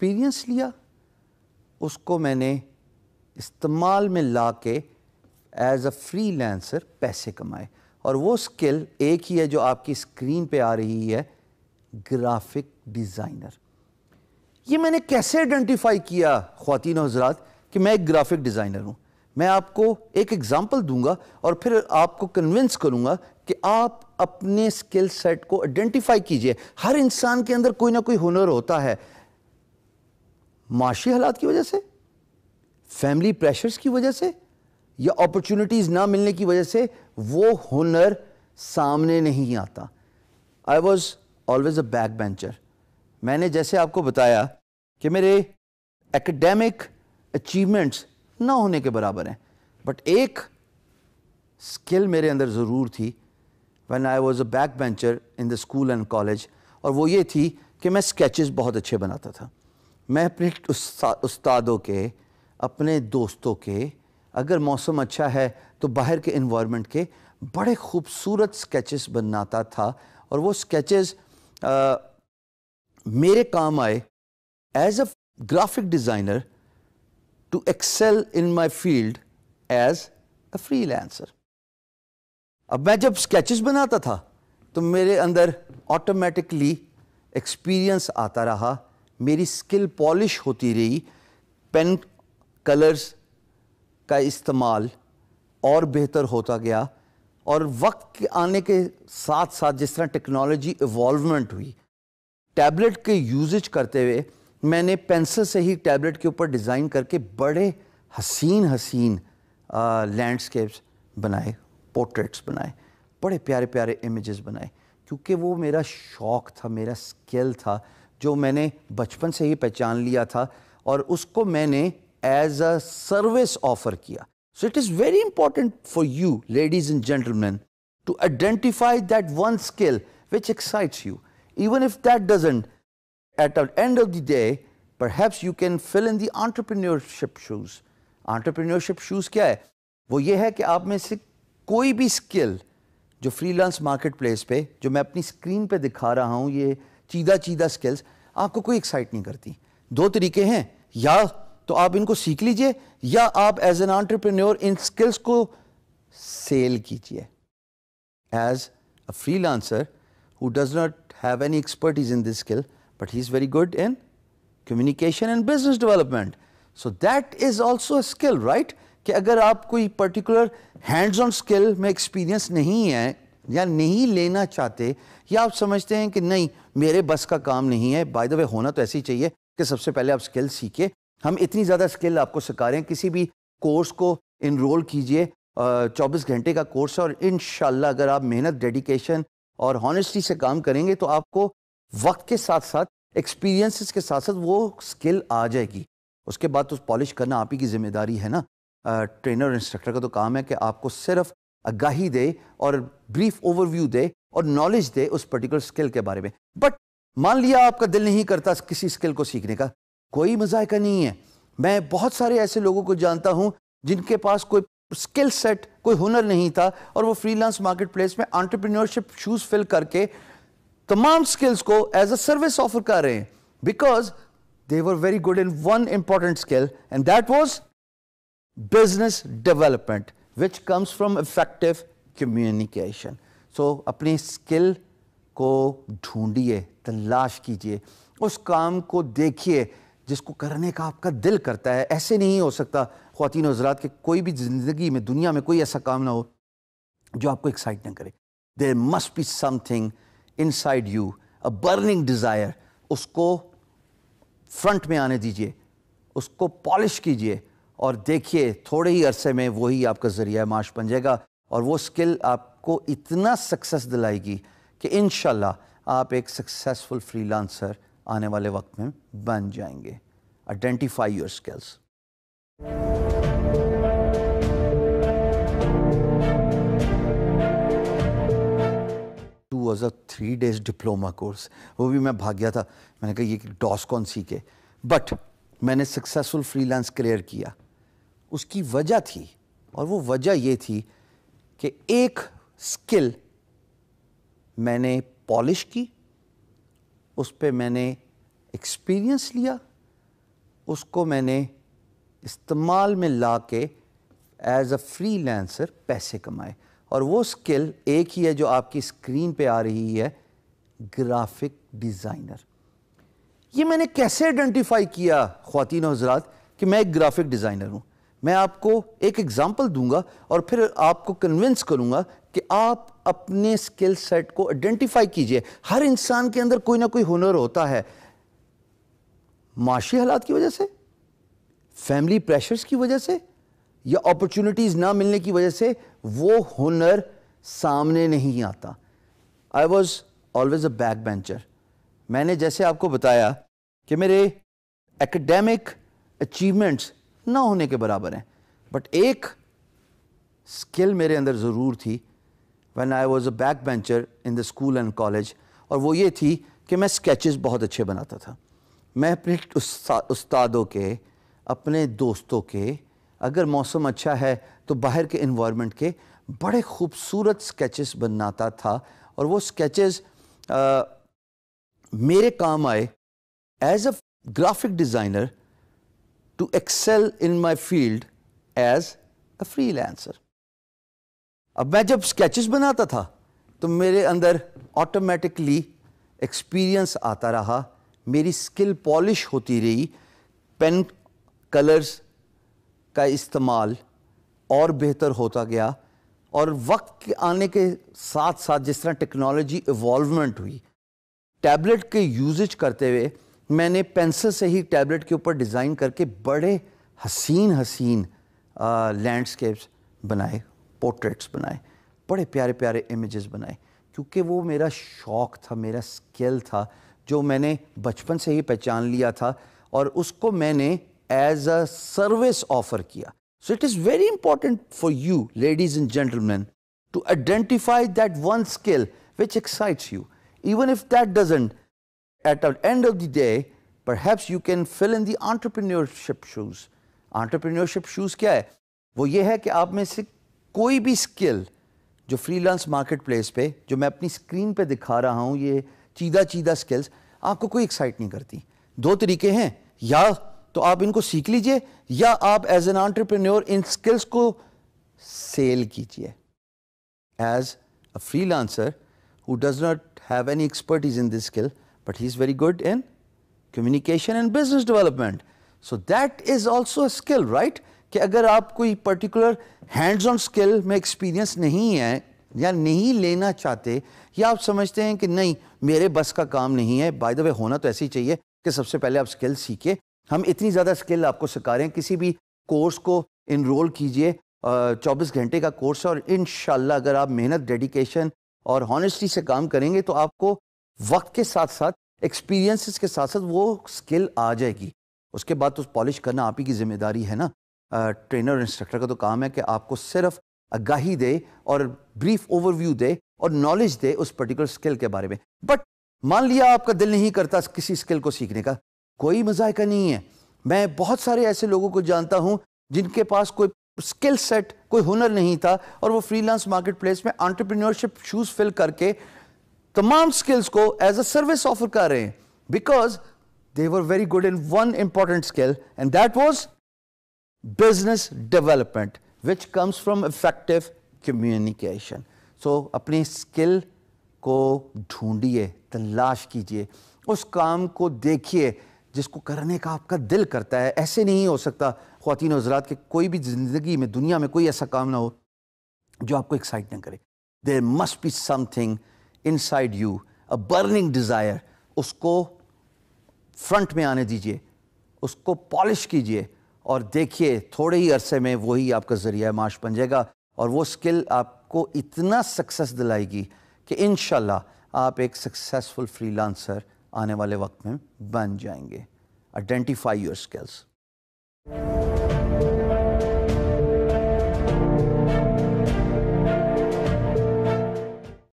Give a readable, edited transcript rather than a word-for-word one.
Experience لیا, اس کو میں نے استعمال میں لا کے ایز اے فری لانسر پیسے کمائے. اور وہ اسکل ایک ہی ہے جو آپ کی اسکرین پہ آ رہی ہے, گرافک ڈیزائنر. یہ میں نے کیسے آئیڈینٹیفائی کیا خواتین و حضرات کہ میں ایک گرافک ڈیزائنر ہوں؟ میں آپ کو ایک ایگزامپل دوں گا اور پھر آپ کو کنونس کروں گا کہ آپ اپنے اسکل سیٹ کو آئیڈینٹیفائی کیجئے. ہر انسان کے اندر کوئی نہ کوئی ہنر ہوتا ہے. معاشی حالات کی وجہ سے, فیملی پریشرز کی وجہ سے, یا اپرچونٹیز نہ ملنے کی وجہ سے وہ ہنر سامنے نہیں آتا. I was always a back bencher. میں نے جیسے آپ کو بتایا کہ میرے ایکڈیمک اچیومنٹس نہ ہونے کے برابر ہیں, بٹ ایک اسکل میرے اندر ضرور تھی when I was a back bencher in the school and college, اور وہ یہ تھی کہ میں اسکیچز بہت اچھے بناتا تھا. میں اپنے استادوں کے, اپنے دوستوں کے, اگر موسم اچھا ہے تو باہر کے انوائرمنٹ کے بڑے خوبصورت اسکیچز بناتا تھا, اور وہ اسکیچز میرے کام آئے as a graphic designer to excel in my field as a فری لانسر. اب میں جب اسکیچز بناتا تھا تو میرے اندر آٹومیٹکلی ایکسپیرئنس آتا رہا, میری اسکل پالش ہوتی رہی, پین کلرز کا استعمال اور بہتر ہوتا گیا, اور وقت کے آنے کے ساتھ ساتھ جس طرح ٹیکنالوجی ایوالومنٹ ہوئی, ٹیبلٹ کے یوزج کرتے ہوئے میں نے پینسل سے ہی ٹیبلٹ کے اوپر ڈیزائن کر کے بڑے حسین لینڈسکیپس بنائے, پورٹریٹس بنائے, بڑے پیارے پیارے امیجز بنائے, کیونکہ وہ میرا شوق تھا, میرا اسکل تھا جو میں نے بچپن سے ہی پہچان لیا تھا, اور اس کو میں نے ایز اے سروس آفر کیا. So it is very important for you ladies and gentlemen to identify that one skill which excites you. Even if that doesn't, at the end of the day, perhaps you can fill in the entrepreneurship shoes. Entrepreneurship shoes کیا ہے؟ وہ یہ ہے کہ آپ میں سے کوئی بھی اسکل جو فری لانس مارکیٹ پلیس پہ جو میں اپنی اسکرین پہ دکھا رہا ہوں, یہ چیدہ اسکلز آپ کو کوئی ایکسائٹ نہیں کرتی. دو طریقے ہیں, یا تو آپ ان کو سیکھ لیجئے, یا آپ as an entrepreneur in skills کو سیل کیجئے. ایز اے فری lancer who does not have any expertise in this skill, but he's very good in communication and business development. So that is also a skill, right? کہ اگر آپ کوئی particular hands on skill میں experience نہیں ہے یا نہیں لینا چاہتے, یا آپ سمجھتے ہیں کہ نہیں میرے بس کا کام نہیں ہے, بائی دا وے ہونا تو ایسے ہی چاہیے کہ سب سے پہلے آپ اسکل سیکھیں. ہم اتنی زیادہ اسکل آپ کو سکھا رہے ہیں, کسی بھی کورس کو انرول کیجئے, 24 گھنٹے کا کورس ہے, اور انشاءاللہ اگر آپ محنت, ڈیڈیکیشن اور ہانیسٹی سے کام کریں گے تو آپ کو وقت کے ساتھ ساتھ ایکسپیرینسز کے ساتھ ساتھ وہ اسکل آ جائے گی. اس کے بعد تو پالش کرنا آپ ہی کی ذمہ داری ہے نا. ٹرینر اور انسٹرکٹر کا تو کام ہے کہ آپ کو صرف آگاہی دے اور بریف اوور ویو دے اور نالج دے اس پرٹیکولر اسکل کے بارے میں. بٹ مان لیا آپ کا دل نہیں کرتا کسی اسکل کو سیکھنے کا, کوئی مذائقہ نہیں ہے. میں بہت سارے ایسے لوگوں کو جانتا ہوں جن کے پاس کوئی اسکل سیٹ, کوئی ہنر نہیں تھا, اور وہ فری لانس مارکیٹ پلیس میں انٹرپرینورشپ شوز فل کر کے تمام اسکلس کو ایز اے سروس آفر کر رہے ہیں, because they were very good in one important skill, and that was business development which comes from effective communication. So اپنی skill کو ڈھونڈیے, تلاش کیجیے, اس کام کو دیکھیے جس کو کرنے کا آپ کا دل کرتا ہے. ایسے نہیں ہو سکتا خواتین و حضرات کہ کوئی بھی زندگی میں, دنیا میں کوئی ایسا کام نہ ہو جو آپ کو ایکسائٹ نہ کرے. There must be something inside you, a burning desire. اس کو فرنٹ میں آنے دیجیے, اس کو پالش کیجیے, اور دیکھیے تھوڑے ہی عرصے میں وہی آپ کا ذریعہ معاش بن جائے گا, اور وہ اسکل آپ کو اتنا سکسیس دلائے گی کہ انشاءاللہ آپ ایک سکسیسفل فری لانسر آنے والے وقت میں بن جائیں گے. Identify your skills. Was a 3 days diploma course, وہ بھی میں بھاگ گیا تھا. میں نے کہا یہ ڈاس کون سیکھے, بٹ میں نے سکسیسفل فری لانس کلیئر کیا. اس کی وجہ تھی, اور وہ وجہ یہ تھی کہ ایک اسکل میں نے پالش کی, اس پہ میں نے ایکسپیرئنس لیا, اس کو میں نے استعمال میں لا کے ایز اے فری لینسر پیسے کمائے. اور وہ اسکل ایک ہی ہے جو آپ کی اسکرین پہ آ رہی ہے, گرافک ڈیزائنر. یہ میں نے کیسے آئیڈینٹیفائی کیا خواتین و حضرات کہ میں ایک گرافک ڈیزائنر ہوں؟ میں آپ کو ایک ایگزامپل دوں گا اور پھر آپ کو کنونس کروں گا کہ آپ اپنے اسکل سیٹ کو آئیڈینٹیفائی کیجئے. ہر انسان کے اندر کوئی نہ کوئی ہنر ہوتا ہے. معاشی حالات کی وجہ سے, فیملی پریشرز کی وجہ سے, یا اپرچونٹیز نہ ملنے کی وجہ سے وہ ہنر سامنے نہیں آتا. I was always a back bencher. میں نے جیسے آپ کو بتایا کہ میرے ایکڈیمک اچیومنٹس نہ ہونے کے برابر ہیں, بٹ ایک اسکل میرے اندر ضرور تھی when I was a back bencher in the school and college, اور وہ یہ تھی کہ میں اسکیچز بہت اچھے بناتا تھا. میں اپنے استادوں کے, اپنے دوستوں کے, اگر موسم اچھا ہے تو باہر کے انوائرمنٹ کے بڑے خوبصورت اسکیچز بناتا تھا. اور وہ اسکیچز میرے کام آئے as a graphic designer to excel in my field as a فری لینسر. اب میں جب اسکیچز بناتا تھا تو میرے اندر آٹومیٹکلی ایکسپیرئنس آتا رہا, میری اسکل پالش ہوتی رہی, پین کلرز کا استعمال اور بہتر ہوتا گیا. اور وقت کے آنے کے ساتھ ساتھ جس طرح ٹیکنالوجی ایوالومنٹ ہوئی, ٹیبلٹ کے یوزج کرتے ہوئے میں نے پینسل سے ہی ٹیبلٹ کے اوپر ڈیزائن کر کے بڑے حسین لینڈسکیپس بنائے, پورٹریٹس بنائے, بڑے پیارے پیارے امیجز بنائے, کیونکہ وہ میرا شوق تھا, میرا اسکل تھا جو میں نے بچپن سے ہی پہچان لیا تھا اور اس کو میں نے ایز اے سروس آفر کیا. So it is very important for you, ladies and gentlemen, to identify that one skill which excites you. Even if that doesn't, at the end of the day, perhaps you can fill in the entrepreneurship shoes. Entrepreneurship shoes کیا ہے؟ وہ یہ ہے کہ آپ میں سے کوئی بھی اسکل جو فری لانس مارکیٹ پلیس پہ جو میں اپنی اسکرین پہ دکھا رہا ہوں, یہ چیدہ اسکلز آپ کو کوئی ایکسائٹ نہیں کرتی. دو طریقے ہیں, یا تو آپ ان کو سیکھ لیجئے یا آپ as an entrepreneur in skills کو سیل کیجئے. ایز اے فری lancer who does not have any expertise in this skill, but he is very good in communication and business development. So that is also a skill, right? کہ اگر آپ کوئی particular hands on skill میں experience نہیں ہے یا نہیں لینا چاہتے, یا آپ سمجھتے ہیں کہ نہیں میرے بس کا کام نہیں ہے, بائی دا وے ہونا تو ایسے ہی چاہیے کہ سب سے پہلے آپ اسکل سیکھیں. ہم اتنی زیادہ اسکل آپ کو سکھا رہے ہیں, کسی بھی کورس کو انرول کیجئے, 24 گھنٹے کا کورس ہے, اور انشاءاللہ اگر آپ محنت, ڈیڈیکیشن اور ہانیسٹی سے کام کریں گے تو آپ کو وقت کے ساتھ ساتھ, ایکسپیرینسز کے ساتھ ساتھ وہ اسکل آ جائے گی. اس کے بعد تو پالش کرنا آپ ہی کی ذمہ داری ہے نا. ٹرینر اور انسٹرکٹر کا تو کام ہے کہ آپ کو صرف آگاہی دے اور بریف اوور ویو دے اور نالج دے اس پرٹیکولر اسکل کے بارے میں. بٹ مان لیا آپ کا دل نہیں کرتا کسی اسکل کو سیکھنے کا, کوئی مذائقہ نہیں ہے. میں بہت سارے ایسے لوگوں کو جانتا ہوں جن کے پاس کوئی اسکل سیٹ, کوئی ہنر نہیں تھا, اور وہ فری لانس مارکیٹ پلیس میں انٹرپرینورشپ شوز فل کر کے تمام اسکلز کو ایز اے سروس آفر کر رہے ہیں, because they were very good in one important skill, and that was business development, which comes from effective communication. So اپنی skill کو ڈھونڈیے, تلاش کیجئے, اس کام کو دیکھیے جس کو کرنے کا آپ کا دل کرتا ہے. ایسے نہیں ہو سکتا خواتین و حضرات کہ کوئی بھی زندگی میں, دنیا میں کوئی ایسا کام نہ ہو جو آپ کو ایکسائٹ نہ کرے. There must be something inside you, a burning desire. اس کو فرنٹ میں آنے دیجئے, اس کو پالش کیجئے, اور دیکھیے تھوڑے ہی عرصے میں وہی آپ کا ذریعہ معاش بن جائے گا, اور وہ اسکل آپ کو اتنا سکسیس دلائے گی کہ انشاءاللہ آپ ایک سکسیسفل فری لانسر آنے والے وقت میں بن جائیں گے. Identify your skills.